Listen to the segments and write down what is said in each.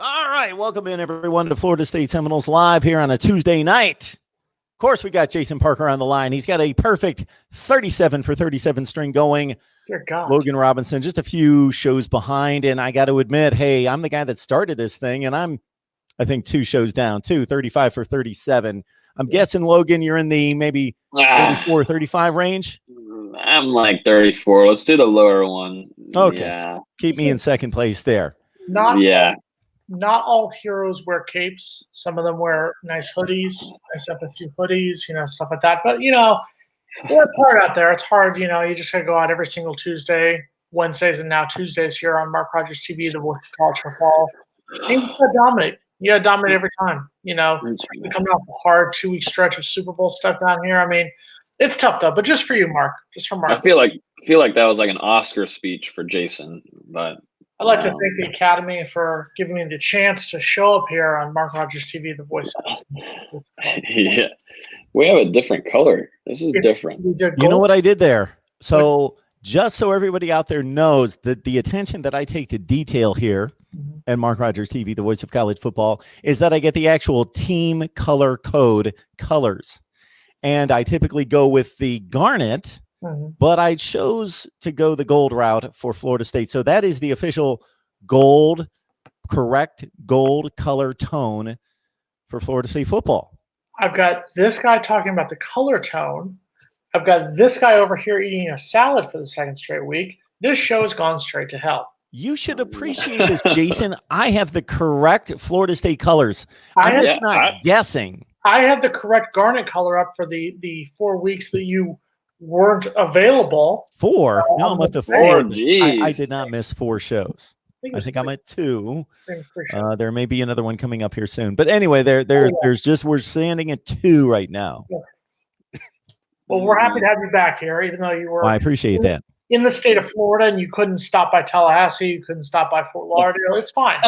All right, welcome in everyone to Florida State Seminoles live here on a Tuesday night. Of course, we got Jason Parker on the line. He's got a perfect 37 for 37 string going. Dear God. Logan Robinson, just a few shows behind, and I got to admit, hey, I'm the guy that started this thing, and I think 2 shows down, 35 for 37. I'm guessing, Logan, you're in the maybe 34, 35 range? I'm like 34. Let's do the lower one. Okay. Yeah. Keep me in second place there. Not all heroes wear capes. Some of them wear nice hoodies. I have a few hoodies, stuff like that. But, it's hard out there. It's hard, you just got to go out every single Tuesday, Wednesdays, and now Tuesdays here on Mark Rogers TV, the voice of college football. And you got to dominate. You got to dominate every time. Coming off a hard 2-week stretch of Super Bowl stuff down here. I mean, it's tough, though. But just for you, Mark. Just for Mark. I feel like that was like an Oscar speech for Jason, but I'd like to thank the Academy for giving me the chance to show up here on Mark Rogers TV, the voice. Yeah, we have a different color. This is different. You know what I did there? So just so everybody out there knows that the attention that I take to detail here and Mark Rogers TV, the voice of college football, is that I get the actual team color code colors. And I typically go with the garnet, but I chose to go the gold route for Florida State. So that is the official correct gold color tone for Florida State football. I've got this guy talking about the color tone. I've got this guy over here eating a salad for the second straight week. This show has gone straight to hell. You should appreciate this, Jason. I have the correct Florida State colors. I'm just not guessing. I have the correct garnet color up for the 4 weeks that you weren't available. 4? No, I'm up to 4. I did not miss 4 shows. I think I'm at 2. There may be another one coming up here soon. But anyway, there's just we're standing at 2 right now. Yeah. Well, we're happy to have you back here, even though you were. Well, I appreciate that. In the state of Florida, and you couldn't stop by Tallahassee, you couldn't stop by Fort Lauderdale. It's fine.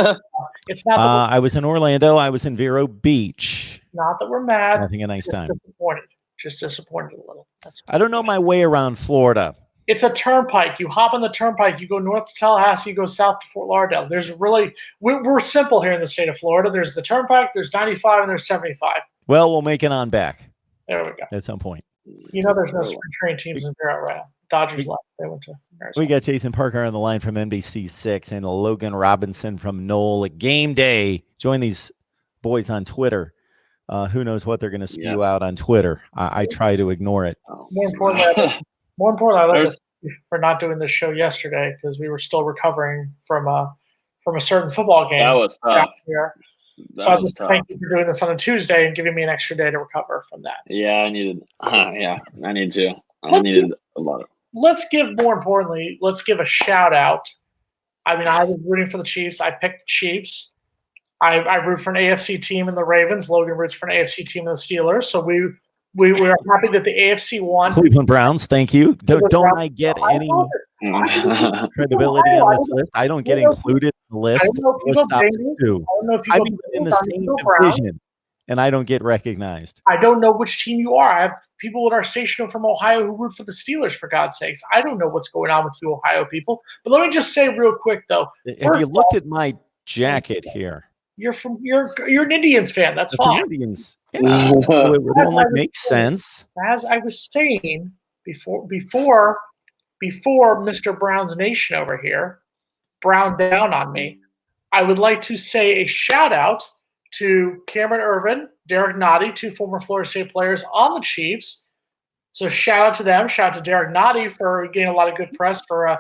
It's not. I was in Orlando. I was in Vero Beach. Not that we're mad. Having a nice time. Just disappointed a little. I don't know my way around Florida. It's a turnpike. You hop on the turnpike. You go north to Tallahassee. You go south to Fort Lauderdale. There's really we're simple here in the state of Florida. There's the turnpike. There's 95 and there's 75. Well, we'll make it on back. There we go. At some point. There's no spring training teams in Vero right now. Dodgers left. They went to Arizona. We got Jason Parker on the line from NBC6 and Logan Robinson from Knoll. Game day. Join these boys on Twitter. Who knows what they're going to spew out on Twitter. I try to ignore it. More importantly, I love this for not doing this show yesterday because we were still recovering from a certain football game. That was tough. So I just thank you for doing this on a Tuesday and giving me an extra day to recover from that. Yeah, I needed. I need to. I needed a lot of. Let's give a shout out. I mean, I was rooting for the Chiefs. I picked the Chiefs. I root for an AFC team in the Ravens. Logan roots for an AFC team in the Steelers. So we were happy that the AFC won. Cleveland Browns, thank you. Don't I get any credibility on this list? I don't get included in the list. I've been in the same division, and I don't get recognized. I don't know which team you are. I have people at our station from Ohio who root for the Steelers, for God's sakes. I don't know what's going on with you Ohio people. But let me just say real quick, though. Have you looked at my jacket here? You're an Indians fan. That's fine. Indians. Yeah. It makes sense. As I was saying before Mr. Brown's Nation over here browned down on me, I would like to say a shout out to Cameron Irvin, Derek Nottie, 2 former Florida State players on the Chiefs. So shout out to them. Shout out to Derek Nottie for getting a lot of good press for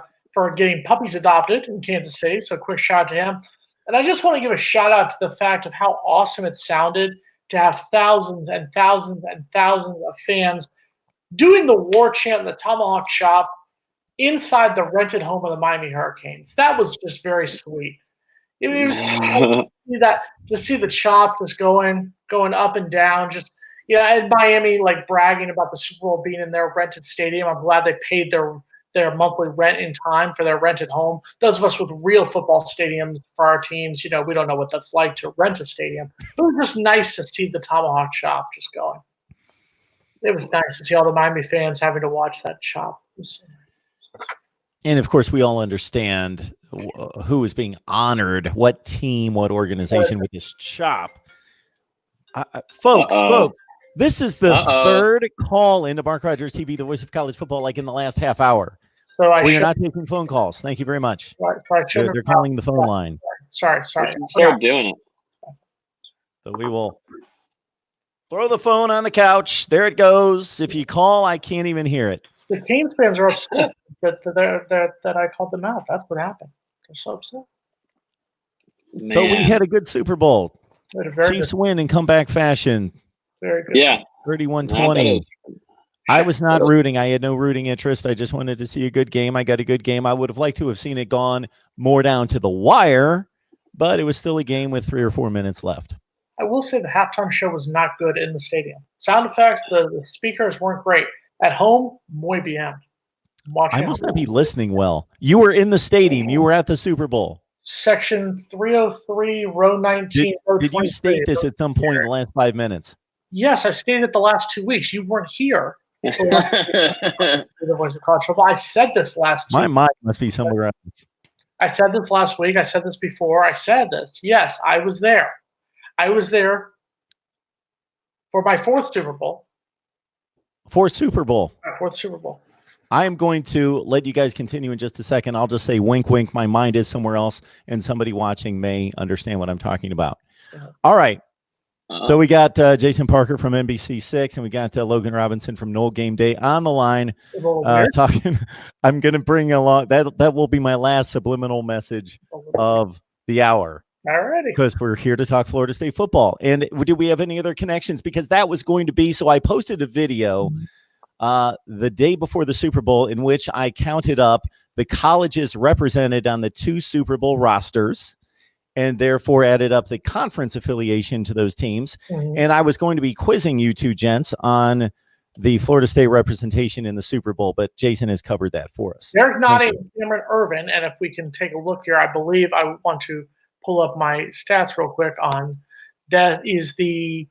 getting puppies adopted in Kansas City. So quick shout out to him. And I just want to give a shout out to the fact of how awesome it sounded to have thousands and thousands and thousands of fans doing the war chant and the tomahawk chop inside the rented home of the Miami Hurricanes. That was just very sweet. It was to see the chop just going up and down. Just and Miami like bragging about the Super Bowl being in their rented stadium. I'm glad they paid their monthly rent in time for their rented home. Those of us with real football stadiums for our teams, we don't know what that's like to rent a stadium. It was just nice to see the tomahawk chop just going. It was nice to see all the Miami fans having to watch that chop. And of course, we all understand who is being honored, what team, what organization with this chop. Folks, this is the third call into Mark Rogers TV, the voice of college football, like in the last half hour. So we are not taking phone calls. Thank you very much. They're calling the phone line. Sorry. Start doing it. So we will throw the phone on the couch. There it goes. If you call, I can't even hear it. The Canes fans are upset that I called them out. That's what happened. They're so upset. Man. So we had a good Super Bowl. Chiefs win in comeback fashion. Very good. Yeah. 31-20. I was not rooting. I had no rooting interest. I just wanted to see a good game. I got a good game. I would have liked to have seen it gone more down to the wire, but it was still a game with 3 or 4 minutes left. I will say the halftime show was not good in the stadium. Sound effects, the speakers weren't great. At home, muy bien. I must not be listening well. You were in the stadium. You were at the Super Bowl. Section 303, row 19. Did you state this at some point in the last 5 minutes? Yes, I stated it the last 2 weeks. You weren't here. The voice of college football. I said this last My mind must be somewhere else. I said this last week. I said this before. I said this. Yes, I was there. I was there for my fourth Super Bowl. For Super Bowl. My fourth Super Bowl. I am going to let you guys continue in just a second. I'll just say wink, wink. My mind is somewhere else, and somebody watching may understand what I'm talking about. All right. So we got Jason Parker from NBC6, and we got Logan Robinson from Noel Game Day on the line talking. I'm going to bring along that will be my last subliminal message of the hour. All righty. Because we're here to talk Florida State football. And do we have any other connections? Because that was going to be, so I posted a video the day before the Super Bowl in which I counted up the colleges represented on the 2 Super Bowl rosters and therefore added up the conference affiliation to those teams. And I was going to be quizzing you two gents on the Florida State representation in the Super Bowl, but Jason has covered that for us. Derek Notting, Cameron Irvin, and if we can take a look here, I believe I want to pull up my stats real quick on that is the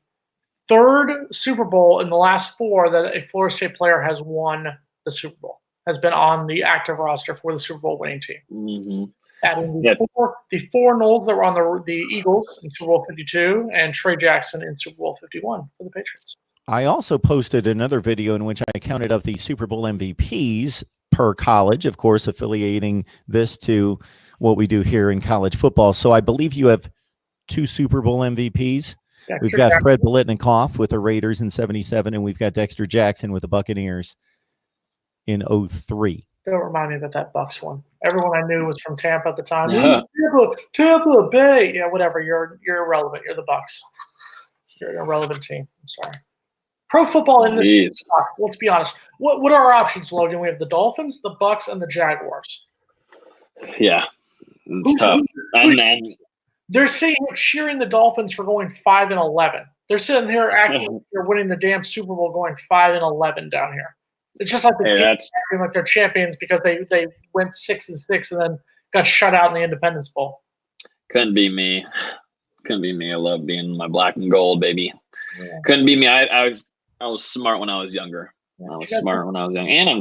3rd Super Bowl in the last 4 that a Florida State player has won the Super Bowl, has been on the active roster for the Super Bowl winning team. Adding the 4 Knowles that were on the Eagles in Super Bowl 52 and Trey Jackson in Super Bowl 51 for the Patriots. I also posted another video in which I counted up the Super Bowl MVPs per college, of course, affiliating this to what we do here in college football. So I believe you have 2 Super Bowl MVPs. We've got Fred Biletnikoff with the Raiders in 77, and we've got Dexter Jackson with the Buccaneers in 03. Don't remind me about that Bucs one. Everyone I knew was from Tampa at the time. Yeah. Tampa Bay. Yeah, whatever. You're irrelevant. You're the Bucs. You're an irrelevant team. I'm sorry. Pro football in the Bucs. Let's be honest. What are our options, Logan? We have the Dolphins, the Bucs, and the Jaguars. Yeah, it's tough. And they're sitting here cheering the Dolphins for going 5-11. They're sitting here acting like they're winning the damn Super Bowl, going 5-11 down here. It's just like acting like they're champions because they went 6-6 and then got shut out in the Independence Bowl. Couldn't be me. Couldn't be me. I love being my black and gold, baby. Yeah. Couldn't be me. I was smart when I was younger. Yeah, I was smart when I was young, and I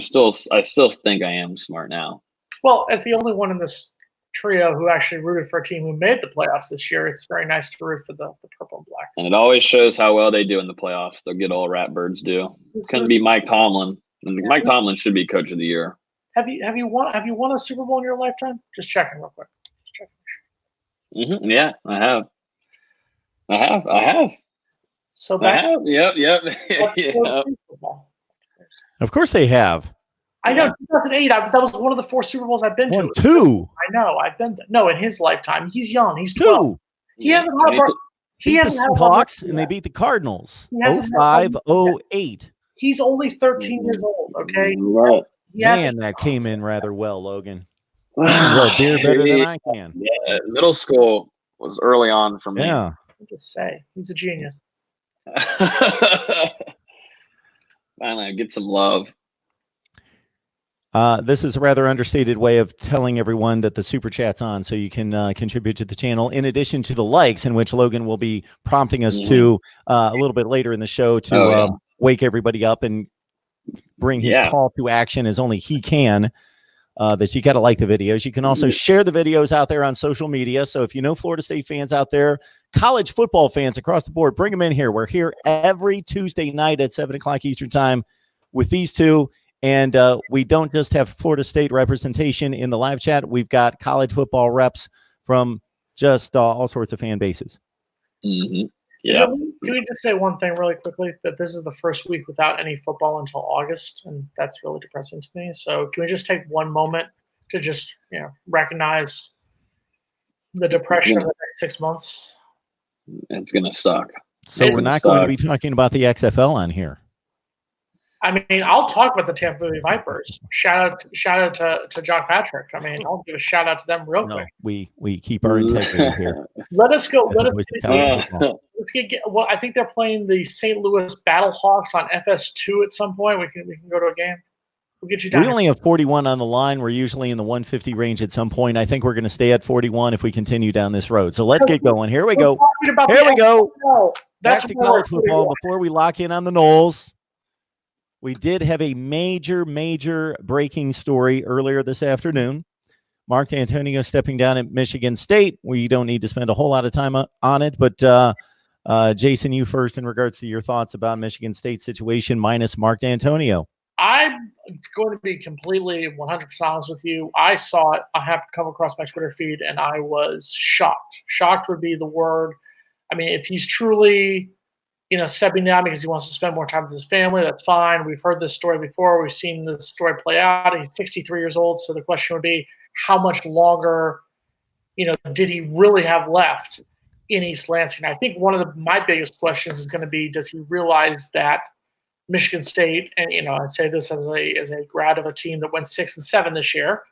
still think I am smart now. Well, as the only one in this trio who actually rooted for a team who made the playoffs this year, it's very nice to root for the purple and black. And it always shows how well they do in the playoffs. The good old Ratbirds do. Couldn't be Mike Tomlin. And Mike Tomlin should be coach of the year. Have you won a Super Bowl in your lifetime? Just checking real quick. Yeah, I have. So that Yep. Of course they have. I know, 2008. That was one of the 4 Super Bowls I've been to. 2. I know. I've been no in his lifetime. He's young. He's 12. 2. He hasn't had. He hasn't had Hawks, and they beat the Cardinals. 05, 08. He's only 13 years old. Okay. Right. Man, that came in rather well, Logan. Well, beer better than I can. Yeah, middle school was early on for me. Yeah. I'll just say he's a genius. Finally, get some love. This is a rather understated way of telling everyone that the super chat's on, so you can contribute to the channel in addition to the likes, in which Logan will be prompting us to a little bit later in the show to wake everybody up and bring his call to action as only he can. that you got to like the videos. You can also share the videos out there on social media. So if you know Florida State fans out there, college football fans across the board, bring them in here. We're here every Tuesday night at 7 o'clock Eastern time with these two. And we don't just have Florida State representation in the live chat. We've got college football reps from just all sorts of fan bases. Mm-hmm. Yeah. So can we just say one thing really quickly, that this is the first week without any football until August, and that's really depressing to me. So can we just take one moment to just recognize the depression of the next 6 months? It's gonna suck. So we're not going to be talking about the XFL on here. I mean, I'll talk about the Tampa Bay Vipers. Shout out to John Patrick. I mean, I'll give a shout out to them real quick. We keep our integrity here. Let us go. Let's get. Well, I think they're playing the St. Louis Battlehawks on FS2 at some point. We can go to a game. We'll get you down. We only have 41 on the line. We're usually in the 150 range at some point. I think we're going to stay at 41 if we continue down this road. So let's get going. Here we go. Here we go. Back to college football. Before we lock in on the Noles, we did have a major breaking story earlier this afternoon. Mark D'Antonio stepping down at Michigan State. We don't need to spend a whole lot of time on it, but Jason, you first in regards to your thoughts about Michigan State's situation minus Mark D'Antonio. I'm going to be completely 100% honest with you. I saw it. I have come across my Twitter feed, and I was shocked. Shocked would be the word. I mean, if he's truly stepping down because he wants to spend more time with his family, that's fine. We've heard this story before. We've seen this story play out. He's 63 years old. So the question would be, how much longer, did he really have left in East Lansing? I think one of my biggest questions is going to be, does he realize that Michigan State, and I say this as a grad of a team that went 6-7 this year,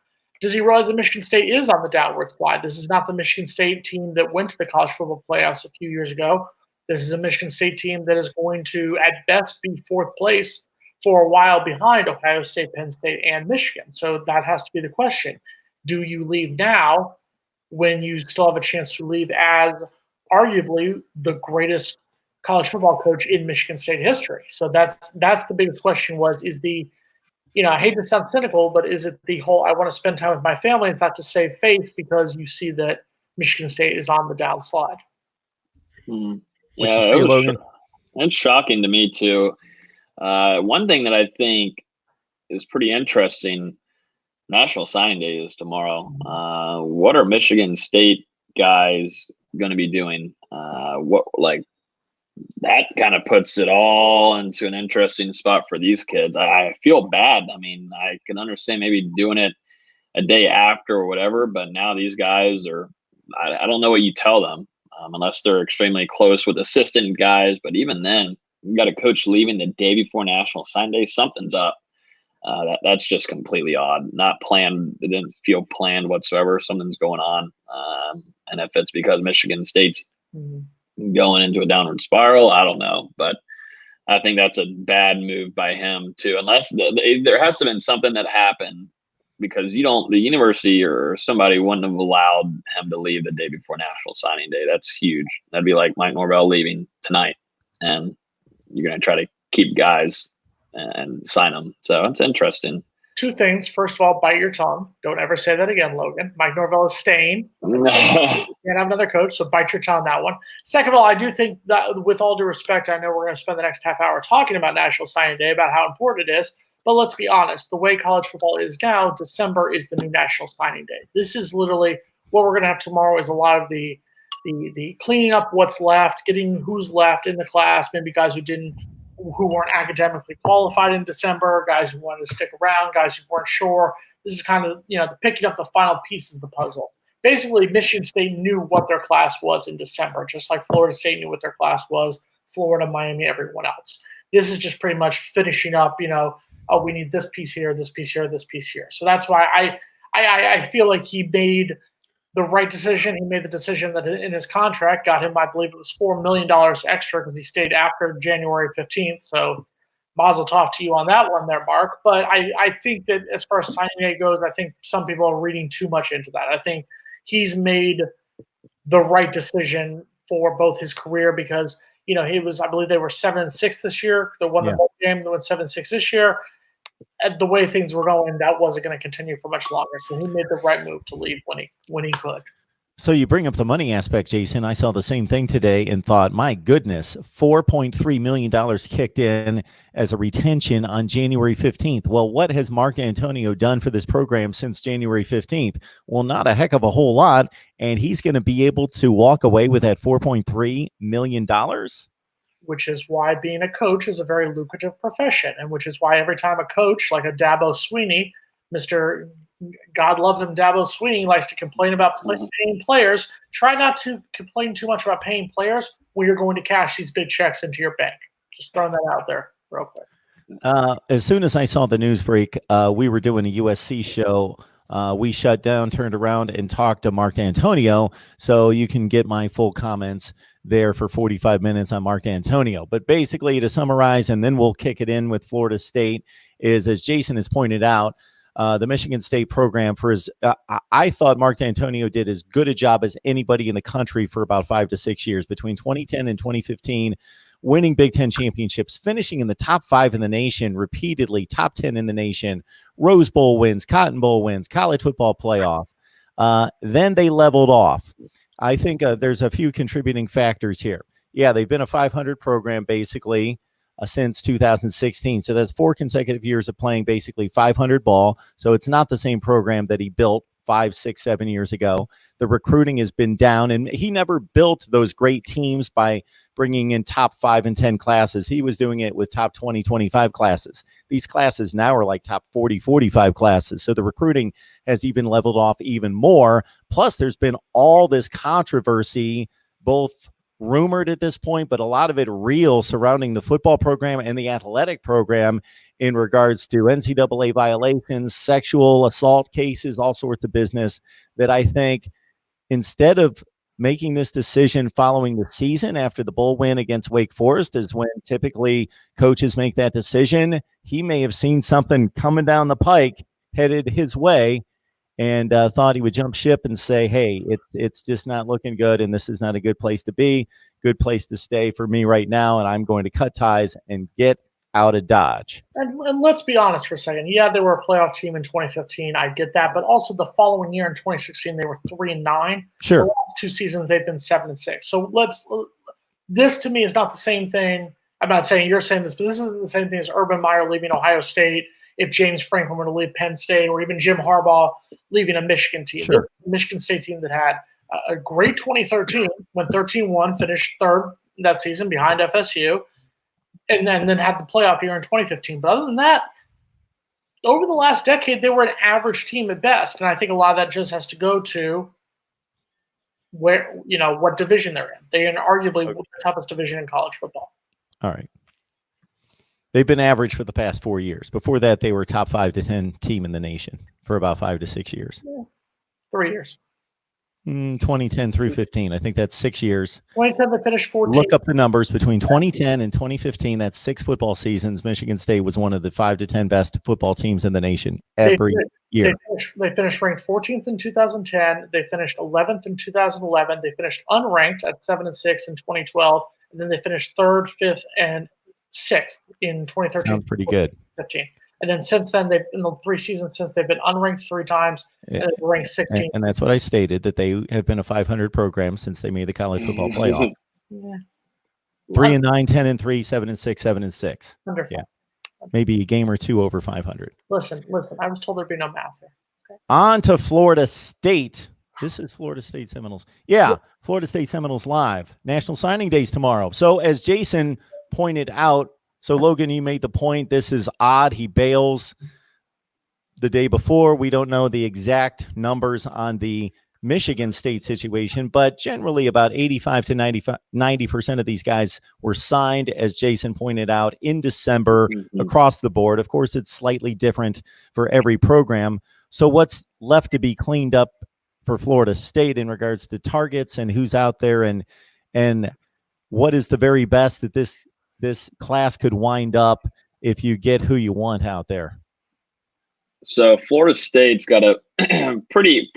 does he realize that Michigan State is on the downward slide? This is not the Michigan State team that went to the college football playoffs a few years ago. This is a Michigan State team that is going to, at best, be fourth place for a while behind Ohio State, Penn State, and Michigan. So that has to be the question. Do you leave now when you still have a chance to leave as arguably the greatest college football coach in Michigan State history? So that's the biggest question I hate to sound cynical, but is it the whole, I want to spend time with my family? It's not to save face because you see that Michigan State is on the downslide. Mm-hmm. Yeah, it's shocking to me too. One thing that I think is pretty interesting, National Signing Day is tomorrow. What are Michigan State guys going to be doing? That kind of puts it all into an interesting spot for these kids. I feel bad. I mean, I can understand maybe doing it a day after or whatever, but now these guys are, I don't know what you tell them. Unless they're extremely close with assistant guys. But even then, you got a coach leaving the day before National Signing Day. Something's up. That's just completely odd. Not planned. It didn't feel planned whatsoever. Something's going on. And if it's because Michigan State's going into a downward spiral, I don't know. But I think that's a bad move by him too. Unless there has to have been something that happened, because the university or somebody wouldn't have allowed him to leave the day before National Signing Day. That's huge. That'd be like Mike Norvell leaving tonight, and you're going to try to keep guys and sign them. So it's interesting. Two things. First of all, bite your tongue. Don't ever say that again, Logan. Mike Norvell is staying. You can't have another coach, so bite your tongue on that one. Second of all, I do think that, with all due respect, I know we're going to spend the next half hour talking about National Signing Day, about how important it is. But let's be honest, the way college football is now, December is the new National Signing Day. This is literally what we're going to have tomorrow, is a lot of the cleaning up what's left, getting who's left in the class, maybe guys who weren't academically qualified in December, guys who wanted to stick around, guys who weren't sure. This is kind of, the picking up the final pieces of the puzzle. Basically, Michigan State knew what their class was in December, just like Florida State knew what their class was, Florida, Miami, everyone else. This is just pretty much finishing up, we need this piece here, this piece here, this piece here. So that's why I feel like he made the right decision. He made the decision that in his contract got him, I believe it was $4 million extra because he stayed after January 15th. So mazel tov to you on that one there, Mark. But I think that as far as signing day goes, I think some people are reading too much into that. I think he's made the right decision for both his career because, he was, I believe they were 7-6 this year. They won the bowl game. They went 7-6 this year. at the way things were going, that wasn't going to continue for much longer. So he made the right move to leave when he could. So you bring up the money aspect, Jason. I saw the same thing today and thought, my goodness, $4.3 million kicked in as a retention on January 15th. Well, what has Mark D'Antonio done for this program since January 15th? Well, not a heck of a whole lot. And he's going to be able to walk away with that $4.3 million. Which is why being a coach is a very lucrative profession, and which is why every time a coach like a Dabo Sweeney, Mr. God loves him, Dabo Sweeney, likes to complain about paying players, try not to complain too much about paying players when you're going to cash these big checks into your bank. Just throwing that out there real quick. As soon as I saw the news break, we were doing a USC show. We shut down, turned around, and talked to Mark D'Antonio. So you can get my full comments there for 45 minutes on Mark D'Antonio. But basically, to summarize, and then we'll kick it in with Florida State, is, as Jason has pointed out, the Michigan State program for his, I thought Mark D'Antonio did as good a job as anybody in the country for about 5 to 6 years, between 2010 and 2015, winning Big Ten championships, finishing in the top 5 in the nation repeatedly, top 10 in the nation, Rose Bowl wins, Cotton Bowl wins, college football playoff. Then they leveled off. I think there's a few contributing factors here. Yeah, they've been a 500 program basically since 2016. So that's 4 consecutive years of playing basically 500 ball. So it's not the same program that he built 5, 6, 7 years ago. The recruiting has been down, and he never built those great teams by bringing in top 5 and 10 classes. He was doing it with top 20, 25 classes. These classes now are like top 40, 45 classes. So the recruiting has even leveled off even more. Plus, there's been all this controversy, both rumored at this point, but a lot of it real, surrounding the football program and the athletic program in regards to NCAA violations, sexual assault cases, all sorts of business, that I think instead of making this decision following the season after the bowl win against Wake Forest, is when typically coaches make that decision, he may have seen something coming down the pike headed his way and thought he would jump ship and say, hey, it's just not looking good, and this is not a good place to be, good place to stay for me right now, and I'm going to cut ties and get out of Dodge. And let's be honest for a second. Yeah, they were a playoff team in 2015. I get that. But also the following year in 2016, they were 3-9. Sure. The last 2 seasons, they've been 7-6. So this to me is not the same thing. I'm not saying you're saying this, but this isn't the same thing as Urban Meyer leaving Ohio State, if James Franklin were to leave Penn State, or even Jim Harbaugh leaving a Michigan team. Sure. The Michigan State team that had a great 2013, went 13-1, finished 3rd that season behind FSU, and then had the playoff year in 2015. But other than that, over the last decade, they were an average team at best. And I think a lot of that just has to go to where, what division they're in. They're in arguably the toughest division in college football. All right. They've been average for the past 4 years. Before that, they were a top 5 to 10 team in the nation for about 5 to 6 years. Yeah. 3 years. 2010 through 15. I think that's 6 years. 2010, they finished 14. Look up the numbers between 2010 and 2015. That's 6 football seasons. Michigan State was one of the 5 to 10 best football teams in the nation every year. They finished ranked 14th in 2010. They finished 11th in 2011. They finished unranked at 7-6 in 2012. And then they finished 3rd, 5th, and 6th in 2013. Sounds pretty good. 15. And then since then, in the 3 seasons since, they've been unranked 3 times, and they've ranked 16th. And that's what I stated, that they have been a 500 program since they made the college football playoff. Yeah. 3-9, 10-3, 7-6, 7-6. Wonderful. Yeah, maybe a game or 2 over 500. Listen. I was told there'd be no math here. Okay. On to Florida State. This is Florida State Seminoles. Yeah, Florida State Seminoles live. National Signing Days tomorrow. So as Jason pointed out, so Logan, you made the point, this is odd. He bails the day before. We don't know the exact numbers on the Michigan State situation, but generally about 85 to 90% of these guys were signed, as Jason pointed out, in December across the board. Of course, it's slightly different for every program. So what's left to be cleaned up for Florida State in regards to targets and who's out there, and what is the very best that this class could wind up if you get who you want out there? So Florida State's got a pretty,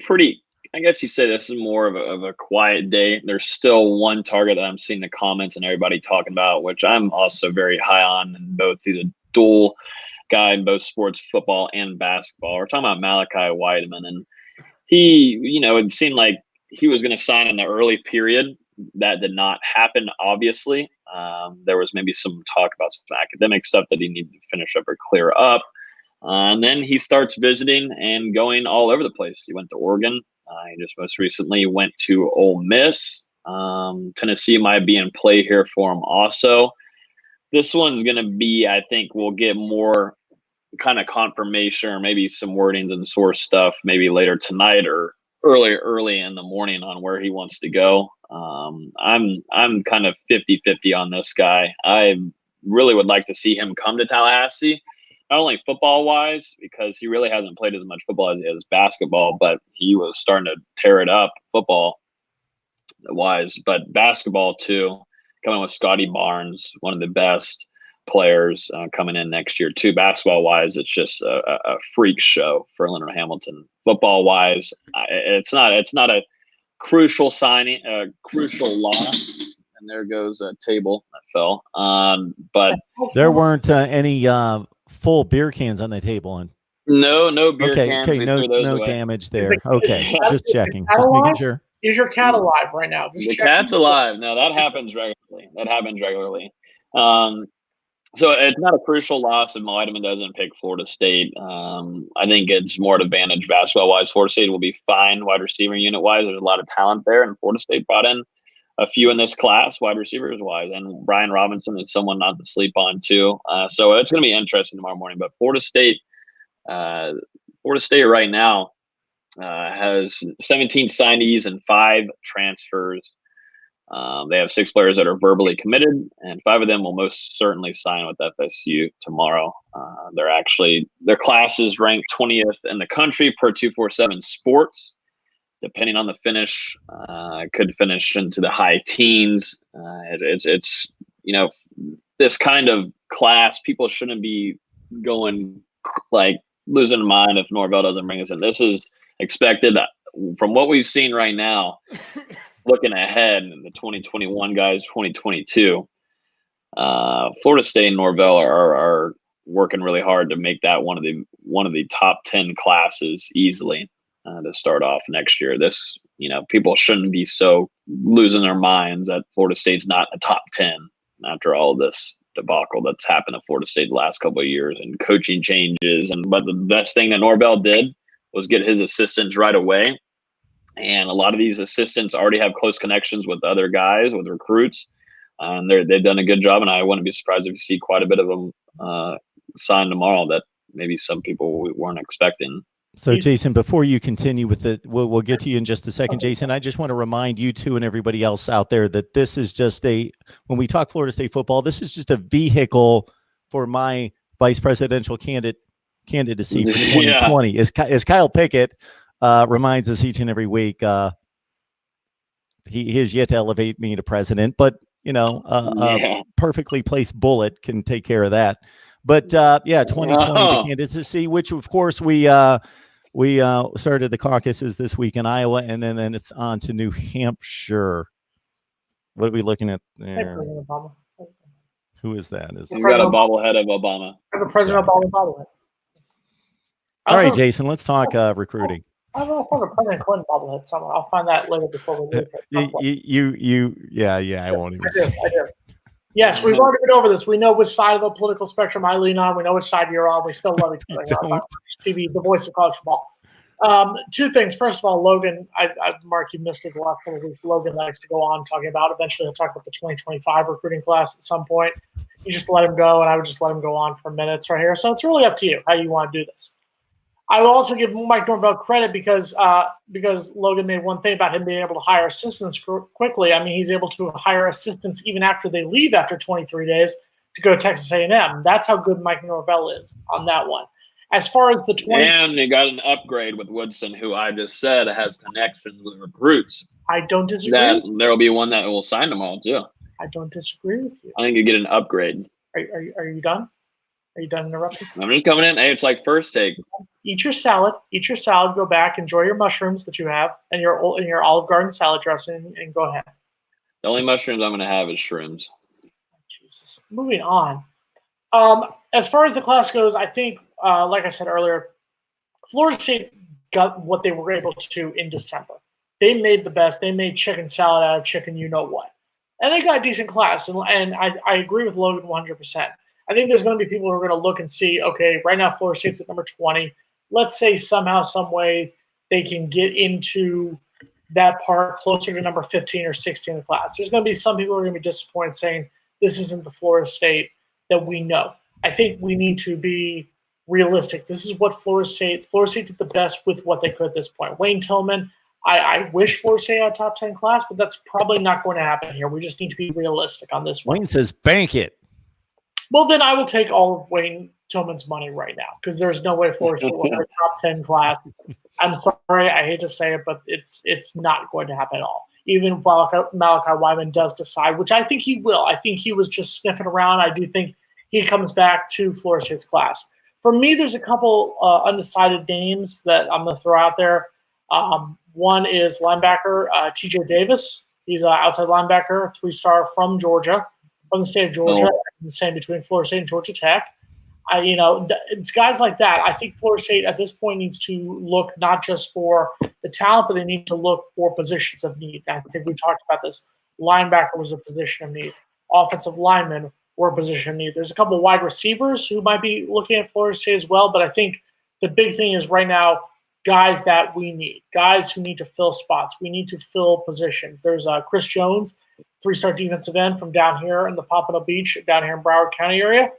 I guess you say this is more of a quiet day. There's still one target that I'm seeing the comments and everybody talking about, which I'm also very high on, and both through the dual guy in both sports, football and basketball. We're talking about Malachi Whiteman, and he, it seemed like he was going to sign in the early period. That did not happen, obviously. There was maybe some talk about some academic stuff that he needed to finish up or clear up. And then he starts visiting and going all over the place. He went to Oregon. He just most recently went to Ole Miss. Tennessee might be in play here for him also. This one's going to be, I think we'll get more kind of confirmation or maybe some wordings and source stuff maybe later tonight or early in the morning on where he wants to go. I'm kind of 50-50 on this guy. I really would like to see him come to Tallahassee, not only football wise, because he really hasn't played as much football as basketball, but he was starting to tear it up football wise, but basketball too, coming with Scotty Barnes, one of the best players coming in next year too. Basketball wise, it's just a freak show for Leonard Hamilton. Football wise, it's not a crucial signing, a crucial loss. And there goes a table that fell. But there weren't any full beer cans on the table, and no beer cans. Okay, no damage there. Okay, just checking, just making sure. Is your cat alive right now? The cat's alive. No, that happens regularly. So it's not a crucial loss if Whiteman doesn't pick Florida State. I think it's more advantage basketball-wise. Florida State will be fine wide receiver unit-wise. There's a lot of talent there, and Florida State brought in a few in this class wide receivers-wise. And Brian Robinson is someone not to sleep on too. So it's going to be interesting tomorrow morning. But Florida State right now has 17 signees and 5 transfers. They have 6 players that are verbally committed, and 5 of them will most certainly sign with FSU tomorrow. Their class is ranked 20th in the country per 247 Sports. Depending on the finish, it could finish into the high teens. It's this kind of class, people shouldn't be going like losing their mind if Norvell doesn't bring us in. This is expected from what we've seen right now. Looking ahead in the 2021 guys, 2022, Florida State and Norvell are working really hard to make that one of the top 10 classes easily to start off next year. This, people shouldn't be so losing their minds that Florida State's not a top 10 after all of this debacle that's happened to Florida State the last couple of years and coaching changes. But the best thing that Norvell did was get his assistants right away. And a lot of these assistants already have close connections with other guys, with recruits. And they've done a good job. And I wouldn't be surprised if you see quite a bit of them sign tomorrow that maybe some people weren't expecting. So, Jason, before you continue with it, we'll get to you in just a second. Jason, I just want to remind you two and everybody else out there that this is just when we talk Florida State football, this is just a vehicle for my vice presidential candidacy for 2020. Yeah. Is Kyle Pickett reminds us each and every week. He has yet to elevate me to president, but a perfectly placed bullet can take care of that. But 2020 the candidacy, which of course we started the caucuses this week in Iowa, and then it's on to New Hampshire. What are we looking at there? Who is that? We've got a bobblehead of Obama. I have a President Obama bobblehead. All right, Jason, let's talk recruiting. I don't know if I have a President Clinton bobblehead somewhere. I'll find that later before we leave. I won't even. I do. Yes, we've already been over this. We know which side of the political spectrum I lean on. We know which side you're on. We still love each other. TV, the voice of college football. 2 things. First of all, Logan, Mark, you missed it the last couple of weeks. Logan likes to go on talking about. Eventually, he'll talk about the 2025 recruiting class at some point. You just let him go, and I would just let him go on for minutes right here. So it's really up to you how you want to do this. I will also give Mike Norvell credit because Logan made one thing about him being able to hire assistants quickly. I mean, he's able to hire assistants even after they leave after 23 days to go to Texas A&M. That's how good Mike Norvell is on that one. As far as the and they got an upgrade with Woodson, who I just said has connections with recruits. I don't disagree. There will be one that will sign them all too. I don't disagree with you. I think you get an upgrade. Are you done? Are you done interrupting? I'm just coming in. Hey, it's like first take. Eat your salad. Go back. Enjoy your mushrooms that you have and your Olive Garden salad dressing, and go ahead. The only mushrooms I'm going to have is shrooms. Jesus. Moving on. as far as the class goes, I think, like I said earlier, Florida State got what they were able to in December. They made the best. They made chicken salad out of chicken, you know what. And they got a decent class. And I agree with Logan 100%. I think there's going to be people who are going to look and see, okay, right now Florida State's at number 20. Let's say somehow, some way they can get into that part closer to number 15 or 16 in the class. There's going to be some people who are going to be disappointed saying this isn't the Florida State that we know. I think we need to be realistic. This is what Florida State did the best with what they could at this point. Wayne Tillman, I wish Florida State had a top 10 class, but that's probably not going to happen here. We just need to be realistic on this one. Wayne says bank it. Well, then I will take all of Wayne Tillman's money right now because there's no way Florida State will have a top 10 class. I'm sorry, I hate to say it, but it's not going to happen at all. Even if Malachi Wyman does decide, which I think he will. I think he was just sniffing around. I do think he comes back to Florida State's class. For me, there's a couple undecided names that I'm going to throw out there. One is linebacker TJ Davis. He's an outside linebacker, 3-star from Georgia, from the state of Georgia. The same between Florida State and Georgia Tech. It's guys like that. I think Florida State at this point needs to look not just for the talent, but they need to look for positions of need. I think we talked about this. Linebacker was a position of need. Offensive linemen were a position of need. There's a couple wide receivers who might be looking at Florida State as well, but I think the big thing is right now guys that we need, guys who need to fill spots. We need to fill positions. There's Chris Jones, 3-star defensive end from down here in the Pompano Beach, down here in Broward County area.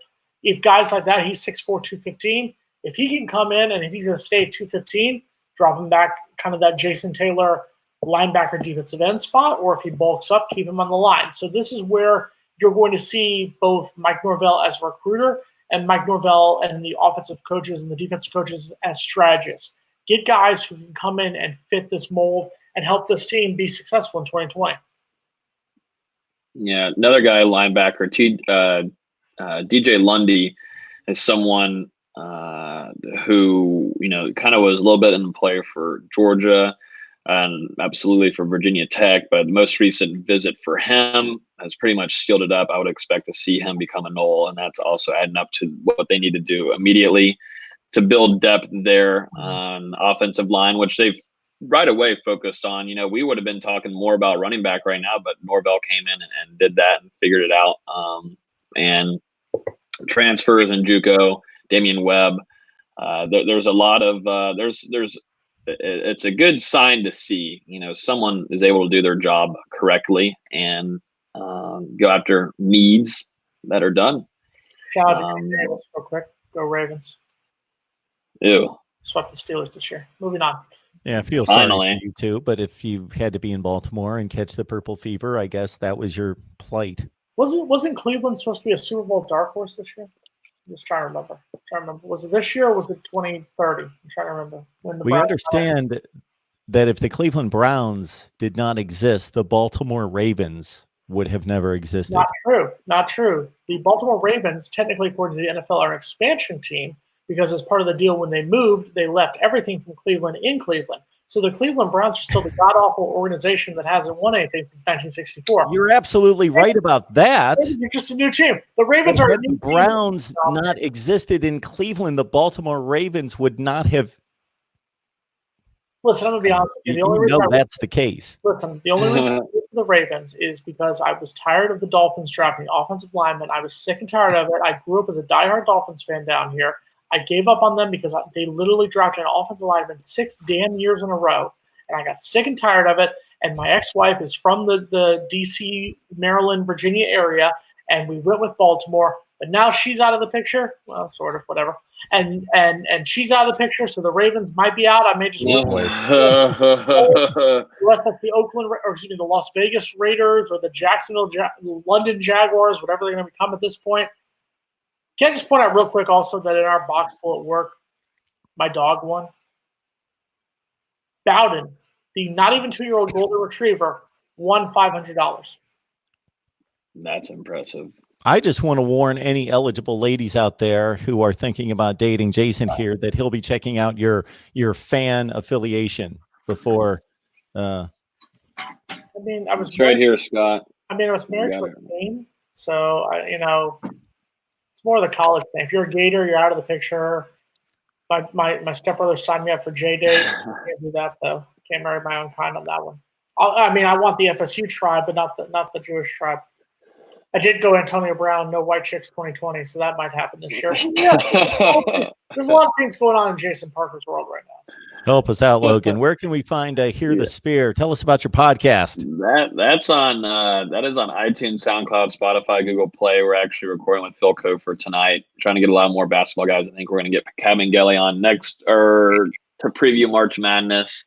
If guys like that, he's 6'4", 215. If he can come in and if he's going to stay at 215, drop him back kind of that Jason Taylor linebacker defensive end spot, or if he bulks up, keep him on the line. So this is where you're going to see both Mike Norvell as a recruiter and Mike Norvell and the offensive coaches and the defensive coaches as strategists. Get guys who can come in and fit this mold and help this team be successful in 2020. Yeah, another guy, linebacker, DJ Lundy, is someone who, kind of was a little bit in the play for Georgia and absolutely for Virginia Tech, but the most recent visit for him has pretty much sealed it up. I would expect to see him become a Nole, and that's also adding up to what they need to do immediately to build depth there on offensive line, which they've right away focused on. We would have been talking more about running back right now, but Norvell came in and did that and figured it out. And transfers in JUCO, Damian Webb. There's a lot of it's a good sign to see, someone is able to do their job correctly and go after needs that are done. Shout out to Ravens real quick. Go Ravens. Ew. Swept the Steelers this year. Moving on. Yeah, I feel sorry for you too, but if you had to be in Baltimore and catch the purple fever, I guess that was your plight. Wasn't Cleveland supposed to be a Super Bowl dark horse this year? I'm just trying to remember. Was it this year or was it 2030? I'm trying to remember. We understand that if the Cleveland Browns did not exist, the Baltimore Ravens would have never existed. Not true. The Baltimore Ravens, technically according to the NFL, are an expansion team because as part of the deal when they moved, they left everything from Cleveland in Cleveland. So the Cleveland Browns are still the god-awful organization that hasn't won anything since 1964. You're absolutely right about that. You're just a new team. The Ravens are a new team. The Browns not existed in Cleveland, the Baltimore Ravens would not have. Listen, I'm going to be honest with you. The only reason that's the case. Listen, the only reason I for the Ravens is because I was tired of the Dolphins drafting offensive linemen. I was sick and tired of it. I grew up as a diehard Dolphins fan down here. I gave up on them because they literally drafted an offensive lineman 6 damn years in a row, and I got sick and tired of it. And my ex-wife is from the D.C., Maryland, Virginia area, and we went with Baltimore. But now she's out of the picture. Well, sort of, whatever. And she's out of the picture, so the Ravens might be out. I may just unless that's the Las Vegas Raiders or the London Jaguars, whatever they're going to become at this point. Can I just point out real quick also that in our box pool at work, my dog won. Bowden, the not even 2-year-old golden retriever, won $500. That's impressive. I just want to warn any eligible ladies out there who are thinking about dating Jason here that he'll be checking out your fan affiliation before. I was right here, Scott. I was married to a game, so it's more of the college thing. If you're a Gator, you're out of the picture. My stepbrother signed me up for J-Day. Can't do that, though. Can't marry my own kind on that one. I want the FSU tribe, but not the Jewish tribe. I did go Antonio Brown, no white chicks 2020, so that might happen this year. Yeah, there's a lot of things going on in Jason Parker's world right now. So. Help us out, Logan. Where can we find Hear the Spear? Tell us about your podcast. That is on iTunes, SoundCloud, Spotify, Google Play. We're actually recording with Phil Kofer tonight, trying to get a lot more basketball guys. I think we're going to get Kabengele on next to preview March Madness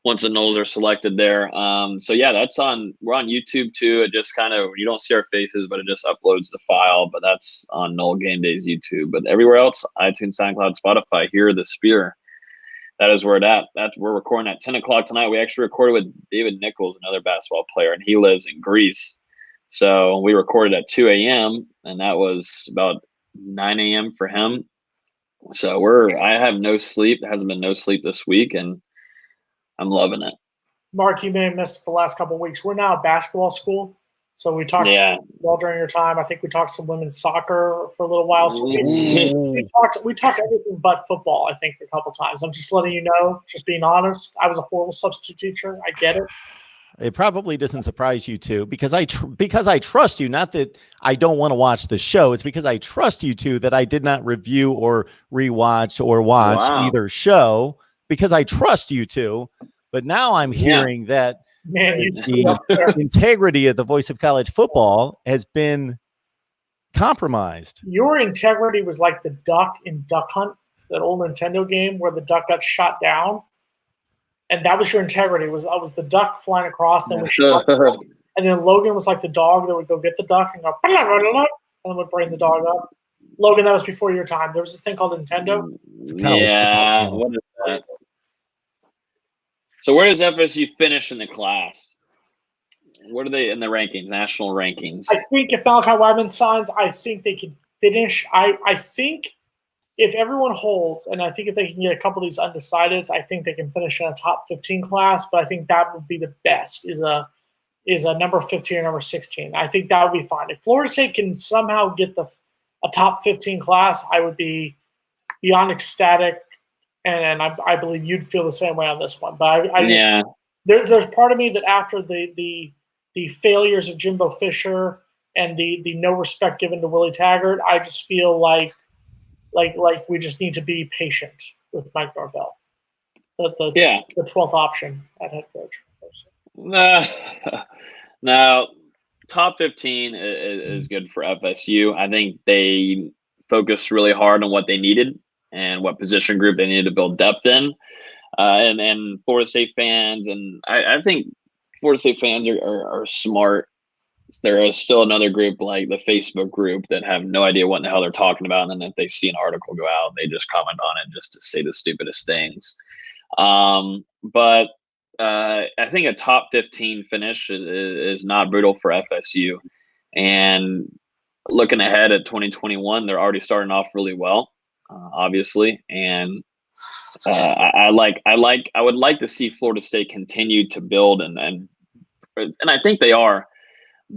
once the Noles are selected there. So yeah, we're on YouTube too. It just kind of, you don't see our faces, but it just uploads the file, but that's on Nole Game Days YouTube. But everywhere else, iTunes, SoundCloud, Spotify, Hear the Spear. That is where it's at. We're recording at 10 o'clock tonight. We actually recorded with David Nichols, another basketball player, and he lives in Greece. So we recorded at 2 a.m., and that was about 9 a.m. for him. So I have no sleep. There hasn't been no sleep this week, and I'm loving it. Mark, you may have missed the last couple of weeks. We're now a basketball school. So we talked well during your time. I think we talked some women's soccer for a little while. So we talked everything but football, I think, a couple times. I'm just letting you know, just being honest. I was a horrible substitute teacher. I get it. It probably doesn't surprise you too, because I trust you. Not that I don't want to watch the show. It's because I trust you too that I did not review or rewatch or watch either show, because I trust you too. But now I'm hearing that the integrity of the voice of college football has been compromised. Your integrity was like the duck in Duck Hunt, that old Nintendo game where the duck got shot down. And that was your integrity. I was the duck flying across, then we shot down. And then Logan was like the dog that would go get the duck and go, and would bring the dog up. Logan, that was before your time. There was this thing called Nintendo. Yeah. What is that? So where does FSU finish in the class? What are they in the rankings, national rankings? I think if Malachi Wyman signs, I think they could finish. I think if everyone holds, and I think if they can get a couple of these undecideds, I think they can finish in a top 15 class. But I think that would be the best, is a number 15 or number 16. I think that would be fine. If Florida State can somehow get a top 15 class, I would be beyond ecstatic. And I believe you'd feel the same way on this one. But there's part of me that after the failures of Jimbo Fisher and the no respect given to Willie Taggart, I just feel like we just need to be patient with Mike Norvell, the 12th option at head coach. Now, top 15 is good for FSU. I think they focused really hard on what they needed and what position group they needed to build depth in. And Florida State fans, and I think Florida State fans are smart. There is still another group, like the Facebook group, that have no idea what the hell they're talking about. And then if they see an article go out, they just comment on it just to say the stupidest things. But I think a top 15 finish is not brutal for FSU. And looking ahead at 2021, they're already starting off really well, obviously. And I would like to see Florida State continue to build and I think they are.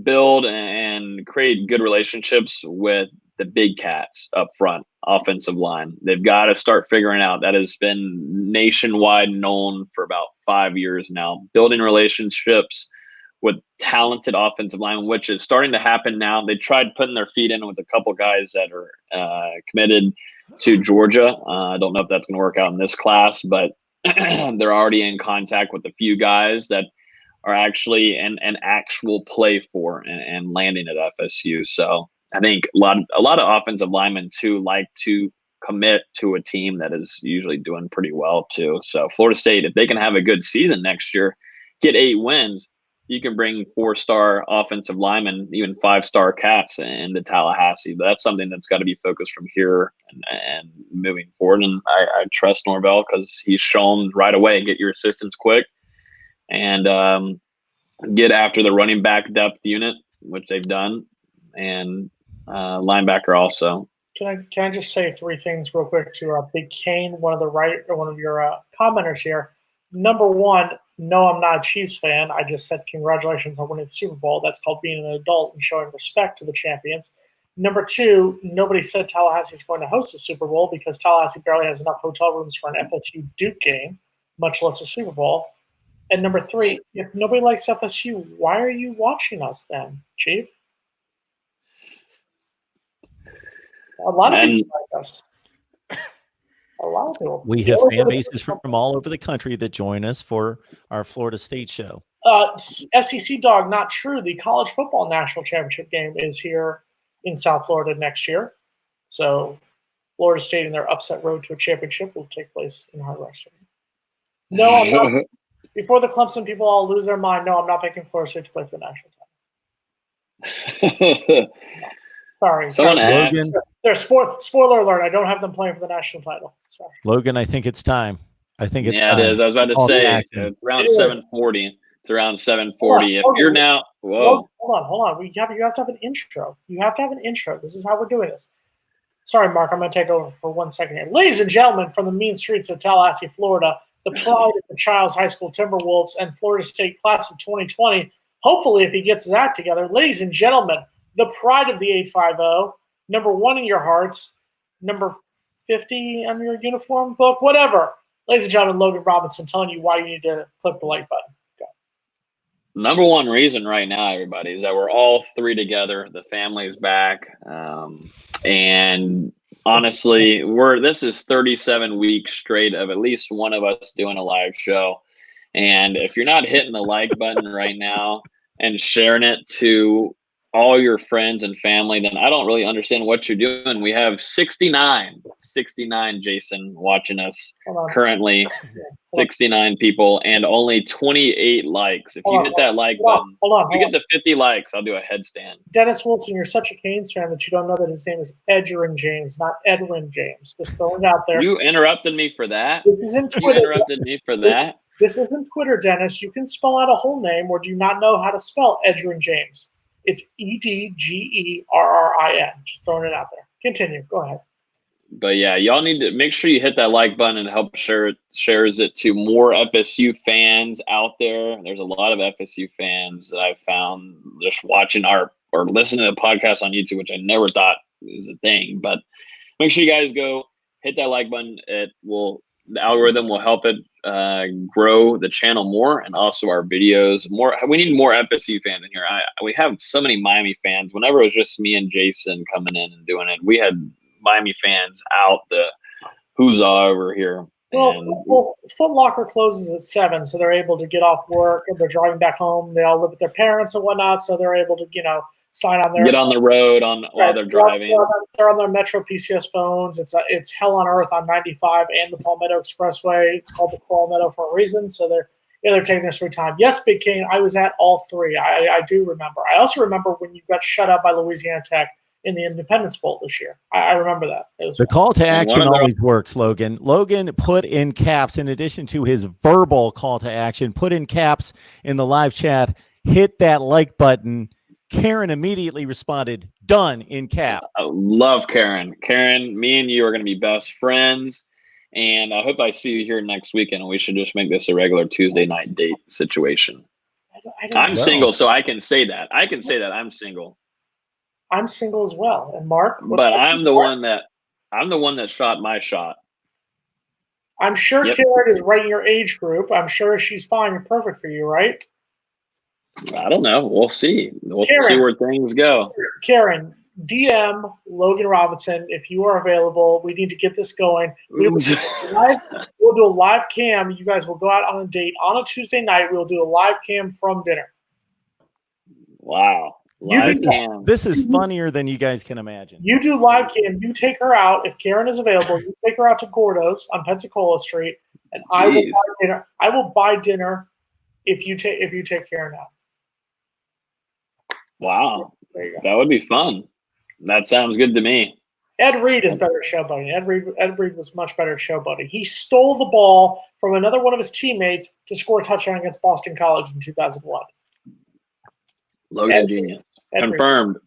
Build and create good relationships with the big cats up front, offensive line. They've got to start figuring out. That has been nationwide known for about 5 years now. Building relationships with talented offensive line, which is starting to happen now. They tried putting their feet in with a couple guys that are committed to Georgia. I don't know if that's going to work out in this class, but they're already in contact with a few guys that are actually an actual play for and landing at FSU. So I think a lot of offensive linemen too like to commit to a team that is usually doing pretty well too. So Florida State, if they can have a good season next year, get 8 wins, you can bring 4-star offensive linemen, even 5-star cats into Tallahassee. But that's something that's got to be focused from here and moving forward. And I trust Norvell because he's shown right away, get your assistants quick. And get after the running back depth unit, which they've done, and linebacker also. Can I just say 3 things real quick to Big Kane, one of your commenters here. Number 1, no, I'm not a Chiefs fan. I just said congratulations on winning the Super Bowl. That's called being an adult and showing respect to the champions. Number 2, nobody said Tallahassee's going to host the Super Bowl because Tallahassee barely has enough hotel rooms for an FSU Duke game, much less a Super Bowl. And number 3, if nobody likes FSU, why are you watching us then, Chief? A lot of people like us. A lot of people. We have fan bases from all over the country that join us for our Florida State show. SEC Dog, not true. The college football national championship game is here in South Florida next year. So Florida State and their upset road to a championship will take place in Hard Rock Stadium. No, I'm not. Before the Clemson people all lose their mind, no, I'm not picking Florida State to play for the national title. Sorry. Someone asked. Logan, there's spoiler alert. I don't have them playing for the national title. Sorry. Logan, I think it's time. I think it's time. It is. I was about to say it's around 7:40. It's around 7:40. If you're now, whoa. Hold on. You have to have an intro. You have to have an intro. This is how we're doing this. Sorry, Mark. I'm going to take over for 1 second here. Ladies and gentlemen, from the mean streets of Tallahassee, Florida, the pride of the Childs High School Timberwolves and Florida State class of 2020. Hopefully, if he gets his act together, ladies and gentlemen, the pride of the 850, number 1 in your hearts, number 50 on your uniform book, whatever. Ladies and gentlemen, Logan Robinson telling you why you need to click the like button. Go. Number one reason right now, everybody, is that we're all 3 together. The family's back. And honestly, this is 37 weeks straight of at least one of us doing a live show. And if you're not hitting the like button right now and sharing it to all your friends and family, then I don't really understand what you're doing. We have 69, Jason, watching us currently, 69 people, and only 28 likes. If you hit that like button, if you get the 50 likes, I'll do a headstand. Dennis Wilson, you're such a Canes fan that you don't know that his name is Edgerrin James, not Edwin James. Just throwing it out there. You interrupted me for that? This isn't Twitter. You interrupted me for that? This isn't Twitter, Dennis. You can spell out a whole name, or do you not know how to spell Edgerrin James? It's Edgerrin. Just throwing it out there. Continue. Go ahead. But yeah, y'all need to make sure you hit that like button and help shares it to more FSU fans out there. There's a lot of FSU fans that I've found just watching or listening to the podcast on YouTube, which I never thought was a thing. But make sure you guys go hit that like button. The algorithm will help it grow the channel more, and also our videos more. We need more FSU fans in here. We have so many Miami fans. Whenever it was just me and Jason coming in and doing it, we had Miami fans out the huzzah over here. Well, Foot Locker closes at 7, so they're able to get off work. And they're driving back home. They all live with their parents and whatnot, so they're able to, sign on their get on the road while they're driving. They're on their Metro PCS phones. It's hell on earth on 95 and the Palmetto Expressway. It's called the Palmetto for a reason. So they're taking this free time. Yes, Big King, I was at all 3. I do remember. I also remember when you got shut out by Louisiana Tech in the Independence Bowl this year. I remember that. The call to action always works, Logan. Logan put in caps, in addition to his verbal call to action, put in caps in the live chat, hit that like button. Karen immediately responded, done, in cap. I love Karen. Karen, me and you are going to be best friends. And I hope I see you here next weekend. And we should just make this a regular Tuesday night date situation. I'm single, so I can say that. I'm single. I'm single as well. And Mark? But I'm the one that shot my shot. I'm sure Karen is right in your age group. I'm sure she's fine and perfect for you, right? I don't know. We'll see. We'll see where things go. Karen, DM Logan Robinson if you are available. We need to get this going. We'll do a live cam. You guys will go out on a date on a Tuesday night. We'll do a live cam from dinner. Wow. This is funnier than you guys can imagine. You do live cam. You take her out. If Karen is available, you take her out to Gordo's on Pensacola Street, and I will buy dinner. I will buy dinner if you take Karen out. Wow. That would be fun. That sounds good to me. Ed Reed is better at showboating. Ed Reed was much better at showboating. He stole the ball from another one of his teammates to score a touchdown against Boston College in 2001. Logan genius. Confirmed.